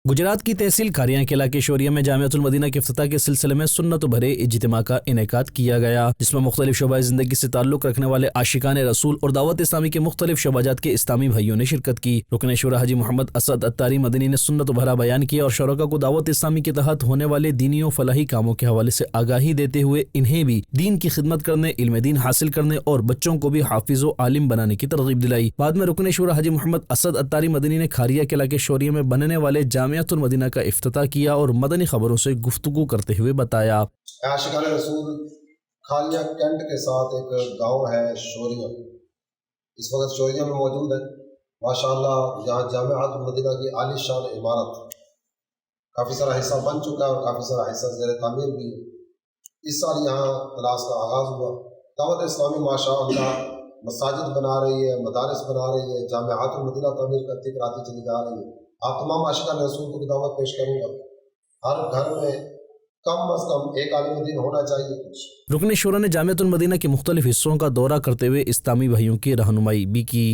गुजरात की तहसील खारिया के इलाके शोरिया में जामियातुल मदीना के इफ्तिताह के सिलसिले में सुन्नत भरे इज्तिमा का इनेकाद किया गया, जिसमें मुख्तलिफ शोबा ज़िंदगी से ताल्लुक़ रखने वाले आशिकान रसूल और दावत इस्लामी के मुख्तलिफ शोबाजात के इस्लामी भाइयों ने शिरकत की। रुकन शुरा हाजी मोहम्मद असद अत्तारी मदनी ने सुन्नत भरा बयान किया और शरका को दावत इस्लामी के तहत होने वाले दीनी और फलाही कामों के हवाले से आगाही देते हुए इन्हें भी दीन की खिदमत करने, इल्म दीन हासिल करने और बच्चों को भी हाफिज व आलिम बनाने की तरगीब दिलाई। बाद में रुकन शुरा हाजी मोहम्मद असद अत्तारी मदनी ने खारिया के इलाके शोरिया में बनने वाले जामियातुल मदीना का इफ्तिताह किया और मदनी खबरों से गुफ्तगू करते हुए बताया। आशिकान रसूल खालिया कैंट के साथ एक गांव है शोरिया, इस वक्त शोरिया में मौजूद है। माशाअल्लाह यहाँ जामियातुल मदीना की आलीशान इमारत काफ़ी सारा हिस्सा बन चुका है और काफ़ी सारा हिस्सा ज़ेर तामीर भी है। इस साल यहाँ क्लास का आगाज़ हुआ। दावत इस्लामी माशाअल्लाह मसाजिद बना रही है, मदारिस बना रही है, जामियातुल मदीना तामीर करती कराती चली जा रही है। आप तमाम आशिकान रसूल को भी दावत पेश करूँगा, हर घर में कम अज़ कम एक आलिम दीन होना चाहिए। रुकन शुरा ने जामियातुल मदीना के मुख्तलिफ हिस्सों का दौरा करते हुए इस्लामी भाइयों की रहनुमाई भी की।